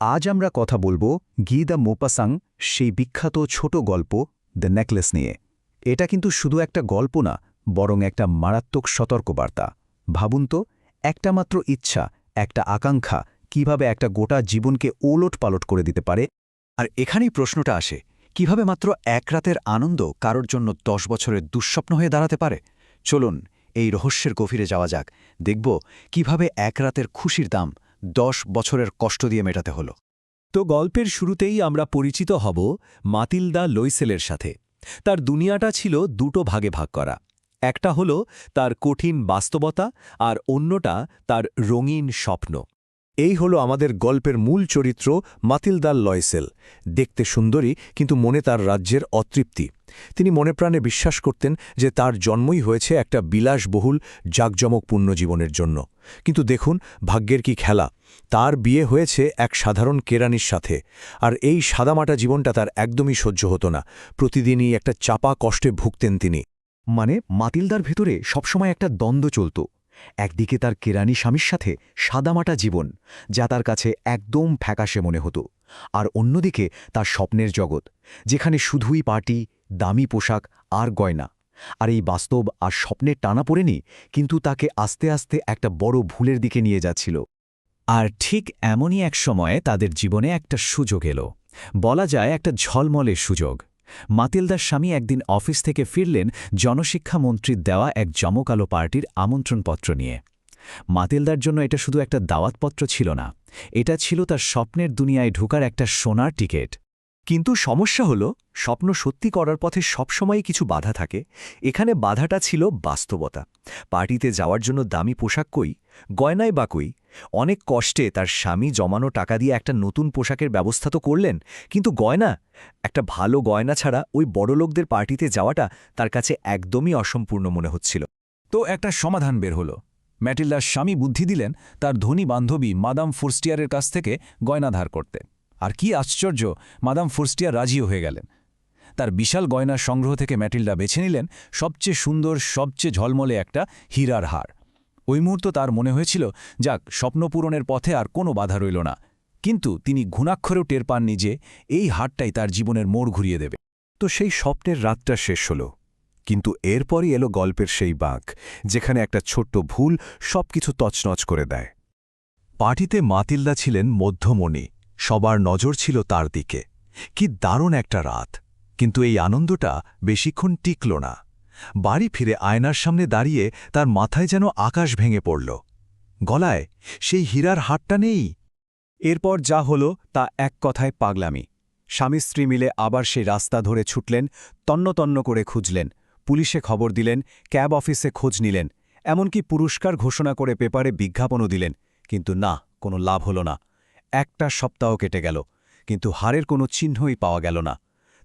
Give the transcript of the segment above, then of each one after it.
আজ আমরা কথা বলবো গি দ্য মোপাসাং, সেই বিখ্যাত ছোট গল্প দ্য নেকলেস নিয়ে। এটা কিন্তু শুধু একটা গল্প না, বরং একটা মারাত্মক সতর্কবার্তা। ভাবুন তো, একটা মাত্র ইচ্ছা, একটা আকাঙ্ক্ষা কিভাবে একটা গোটা জীবনকে ওলটপালট করে দিতে পারে। আর এখানেই প্রশ্নটা আসে, কিভাবে মাত্র এক রাতের আনন্দ কারোর জন্য 10 বছরের দুঃস্বপ্ন হয়ে দাঁড়াতে পারে। চলুন এই রহস্যের গভীরে যাওয়া যাক, দেখব কিভাবে এক রাতের খুশির দাম 10 বছরের কষ্ট দিয়ে মেটাতে হলো। তো গল্পের শুরুতেই আমরা পরিচিত হব মাতিলদা লইসেলের সাথে। তার দুনিয়াটা ছিল দুটো ভাগে ভাগ করা। একটা হল তার কঠিন বাস্তবতা, আর অন্যটা তার রঙিন স্বপ্ন। এই হলো আমাদের গল্পের মূল চরিত্র মাতিলদা লয়সেল। দেখতে সুন্দরী, কিন্তু মনে তার রাজ্যের অতৃপ্তি। তিনি মনে প্রাণে বিশ্বাস করতেন যে তার জন্মই হয়েছে একটা বিলাসবহুল জাঁকজমকপূর্ণ জীবনের জন্য। কিন্তু দেখুন ভাগ্যের কি খেলা, তার বিয়ে হয়েছে এক সাধারণ কেরানির সাথে। আর এই সাদামাটা জীবনটা তার একদমই সহ্য হতো না। প্রতিদিনই একটা চাপা কষ্টে ভুগতেন তিনি। মানে মাতিলদার ভেতরে সবসময় একটা দ্বন্দ্ব চলত। একদিকে তার কেরানি স্বামীর সাথে সাদামাটা জীবন, যা তার কাছে একদম ফ্যাকাশে মনে হতো, আর অন্যদিকে তার স্বপ্নের জগৎ, যেখানে শুধুই পার্টি, দামি পোশাক আর গয়না। আর এই বাস্তব আর স্বপ্নের টানা পড়েনি, কিন্তু তাকে আস্তে আস্তে একটা বড় ভুলের দিকে নিয়ে যাচ্ছিল। আর ঠিক এমনই এক সময়ে তাদের জীবনে একটা সুযোগ এলো, বলা যায় একটা ঝলমলে সুযোগ। মাতিলদার স্বামী একদিন অফিস থেকে ফিরলেন জনশিক্ষা মন্ত্রীর দেওয়া এক জমকালো পার্টির আমন্ত্রণপত্র নিয়ে। মাতিলদার জন্য এটা শুধু একটা দাওয়াতপত্র ছিল না, এটা ছিল তার স্বপ্নের দুনিয়ায় ঢোকার একটা সোনার টিকিট। কিন্তু সমস্যা হলো, স্বপ্ন সত্যি করার পথে সবসময়ই কিছু বাধা থাকে। এখানে বাধাটা ছিল বাস্তবতা। পার্টিতে যাওয়ার জন্য দামি পোশাক কই, গয়নায় বা কই। অনেক কষ্টে তার স্বামী জমানো টাকা দিয়ে একটা নতুন পোশাকের ব্যবস্থা তো করলেন, কিন্তু গয়না, একটা ভালো গয়না ছাড়া ওই বড়লোকদের পার্টিতে যাওয়াটা তার কাছে একদমই অসম্পূর্ণ মনে হচ্ছিল। তো একটা সমাধান বের হলো। ম্যাটিল্ডার স্বামী বুদ্ধি দিলেন তার ধনী বান্ধবী মাদাম ফোর্স্টিয়ারের কাছ থেকে গয়না ধার করতে। আর কি আশ্চর্য, মাদাম ফোর্স্টিয়ার রাজিও হয়ে গেলেন। তার বিশাল গয়নার সংগ্রহ থেকে ম্যাটিল্ডা বেছে নিলেন সবচেয়ে সুন্দর, সবচেয়ে ঝলমলে একটা হীরার হার। ওই মুহূর্ত তার মনে হয়েছিল, যাক, স্বপ্ন পূরণের পথে আর কোনো বাধা রইল না। কিন্তু তিনি ঘুণাক্ষরেও টের পাননি যে এই হারটাই তার জীবনের মোড় ঘুরিয়ে দেবে। তো সেই স্বপ্নের রাতটা শেষ হলো, কিন্তু এরপরই এলো গল্পের সেই বাঁক, যেখানে একটা ছোট্ট ভুল সবকিছু তছনছ করে দেয়। পার্টিতে মাতিলদা ছিলেন মধ্যমণি, সবার নজর ছিল তার দিকে। কি দারুণ একটা রাত, কিন্তু এই আনন্দটা বেশিক্ষণ টিকল না। বাড়ি ফিরে আয়নার সামনে দাঁড়িয়ে তার মাথায় যেন আকাশ ভেঙে পড়ল। গলায় সেই হীরার হারটা নেই। এরপর যা হলো তা এক কথায় পাগলামি। স্বামী স্ত্রী মিলে আবার সেই রাস্তা ধরে ছুটলেন, তন্ন করে খুঁজলেন, পুলিশে খবর দিলেন, ক্যাব অফিসে খোঁজ নিলেন, এমনকি পুরস্কার ঘোষণা করে পেপারে বিজ্ঞাপনও দিলেন। কিন্তু না, কোনো লাভ হল না। একটা সপ্তাহ কেটে গেল, কিন্তু হারের কোনো চিহ্নই পাওয়া গেল না।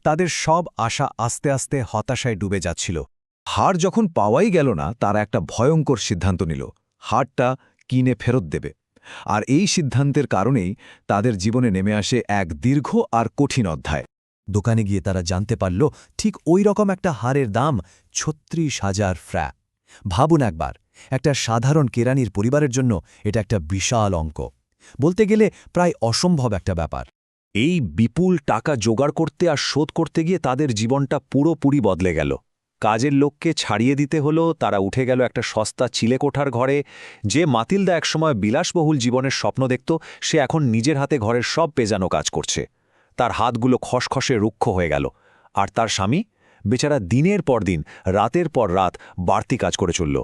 তাদের সব আশা আস্তে আস্তে হতাশায় ডুবে যাচ্ছিল। হার যখন পাওয়াই গেল না, তারা একটা ভয়ঙ্কর সিদ্ধান্ত নিল, হারটা কিনে ফেরত দেবে। আর এই সিদ্ধান্তের কারণেই তাদের জীবনে নেমে আসে এক দীর্ঘ আর কঠিন অধ্যায়। দোকানে গিয়ে তারা জানতে পারল ঠিক ওই রকম একটা হারের দাম ৩৬,০০০ ফ্র্যা। ভাবুন একবার, একটা সাধারণ কেরানির পরিবারের জন্য এটা একটা বিশাল অঙ্ক, বলতে গেলে প্রায় অসম্ভব একটা ব্যাপার। এই বিপুল টাকা জোগাড় করতে আর শোধ করতে গিয়ে তাদের জীবনটা পুরোপুরি বদলে গেল। কাজের লোককে ছাড়িয়ে দিতে হলো, তারা উঠে গেল একটা সস্তা চিলেকোঠার ঘরে। যে মাতিলদা একসময় বিলাসবহুল জীবনের স্বপ্ন দেখত, সে এখন নিজের হাতে ঘরের সব পেজানো কাজ করছে। তার হাতগুলো খসখসে রুক্ষ হয়ে গেল। আর তার স্বামী বেচারা দিনের পর দিন, রাতের পর রাত বাড়তি কাজ করে চলল।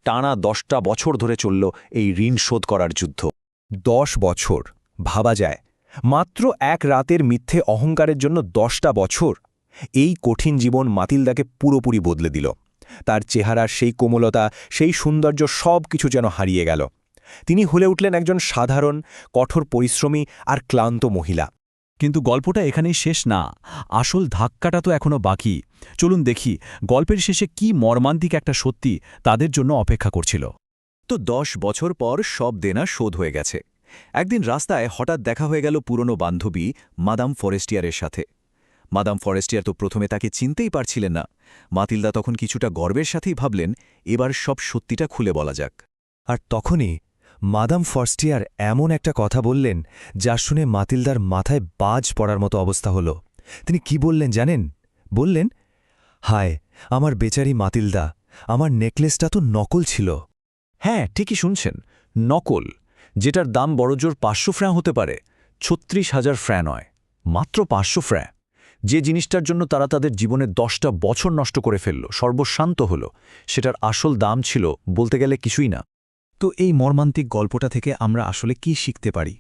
টানা 10টা বছর ধরে চলল এই ঋণ শোধ করার যুদ্ধ। 10 বছর, ভাবা যায়, মাত্র এক রাতের মিথ্যে অহংকারের জন্য 10টা বছর। এই কঠিন জীবন মাতিলদাকে পুরোপুরি বদলে দিল। তার চেহারার সেই কোমলতা, সেই সৌন্দর্য সব কিছু যেন হারিয়ে গেল। তিনি হলে উঠলেন একজন সাধারণ, কঠোর পরিশ্রমী আর ক্লান্ত মহিলা। কিন্তু গল্পটা এখানেই শেষ না, আসল ধাক্কাটা তো এখনও বাকি। চলুন দেখি গল্পের শেষে কি মর্মান্তিক একটা সত্যি তাদের জন্য অপেক্ষা করছিল। তো 10 বছর পর সব দেনা শোধ হয়ে গেছে। একদিন রাস্তায় হঠাৎ দেখা হয়ে গেল পুরনো বান্ধবী মাদাম ফরেস্টিয়ারের সাথে। মাদাম ফরেস্টিয়ার তো প্রথমে তাকে চিনতেই পারছিলেন না। মাতিলদা তখন কিছুটা গর্বের সাথেই ভাবলেন, এবার সব সত্যিটা খুলে বলা যাক। আর তখনই মাদাম ফরস্টিয়ার এমন একটা কথা বললেন যা শুনে মাতিলদার মাথায় বাজ পড়ার মতো অবস্থা হল। তিনি কি বললেন জানেন? বললেন, হায়, আমার বেচারি মাতিলদা, আমার নেকলেসটা তো নকল ছিল। হ্যাঁ, ঠিকই শুনছেন, নকল, যেটার দাম বড়জোর 500 ফ্র্যাঁ হতে পারে, 36,000 ফ্র্যাঁ নয়, মাত্র 500 ফ্র্যাঁ। যে জিনিসটার জন্য তারা তাদের জীবনে 10টা বছর নষ্ট করে ফেলল, সর্বশান্ত হল, সেটার আসল দাম ছিল বলতে গেলে কিছুই না। তো এই মর্মান্তিক গল্পটা থেকে আমরা আসলে কি শিখতে পারি?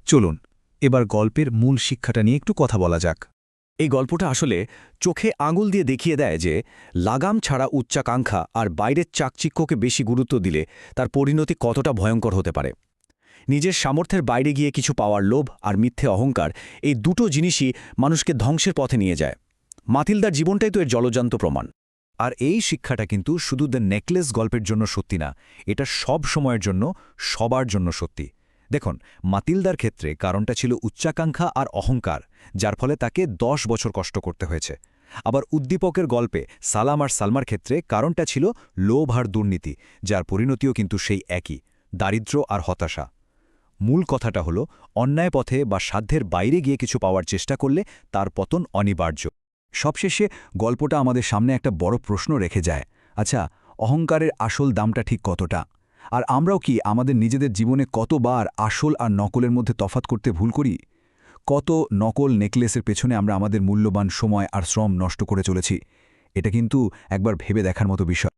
চলুন এবার গল্পের মূল শিক্ষাটা নিয়ে একটু কথা বলা যাক। এই গল্পটা আসলে চোখে আঙুল দিয়ে দেখিয়ে দেয় যে লাগাম ছাড়া উচ্চাকাঙ্ক্ষা আর বাইরের চাকচিক্যকে বেশি গুরুত্ব দিলে তার পরিণতি কতটা ভয়ঙ্কর হতে পারে। নিজের সামর্থ্যের বাইরে গিয়ে কিছু পাওয়ার লোভ আর মিথ্যে অহংকার, এই দুটো জিনিসই মানুষকে ধ্বংসের পথে নিয়ে যায়। মাতিলদার জীবনটাই তো এর জলজান্ত প্রমাণ। আর এই শিক্ষাটা কিন্তু শুধু দ্য নেকলেস গল্পের জন্য সত্যি না, এটা সব সময়ের জন্য, সবার জন্য সত্যি। দেখুন, মাতিলদার ক্ষেত্রে কারণটা ছিল উচ্চাকাঙ্ক্ষা আর অহংকার, যার ফলে তাকে 10 বছর কষ্ট করতে হয়েছে। আবার উদ্দীপকের গল্পে সালাম আর সালমার ক্ষেত্রে কারণটা ছিল লোভ আর দুর্নীতি, যার পরিণতিও কিন্তু সেই একই, দারিদ্র্য আর হতাশা। মূল কথাটা হলো, অন্যায় পথে বা সাধ্যের বাইরে গিয়ে কিছু পাওয়ার চেষ্টা করলে তার পতন অনিবার্য। সবশেষে গল্পটা আমাদের সামনে একটা বড় প্রশ্ন রেখে যায়। আচ্ছা, অহংকারের আসল দামটা ঠিক কতটা? আর আমরাও কি আমাদের নিজেদের জীবনে কতবার আসল আর নকলের মধ্যে তফাৎ করতে ভুল করি? কত নকল নেকলেসের পেছনে আমরা আমাদের মূল্যবান সময় আর শ্রম নষ্ট করে চলেছি? এটা কিন্তু একবার ভেবে দেখার মতো বিষয়।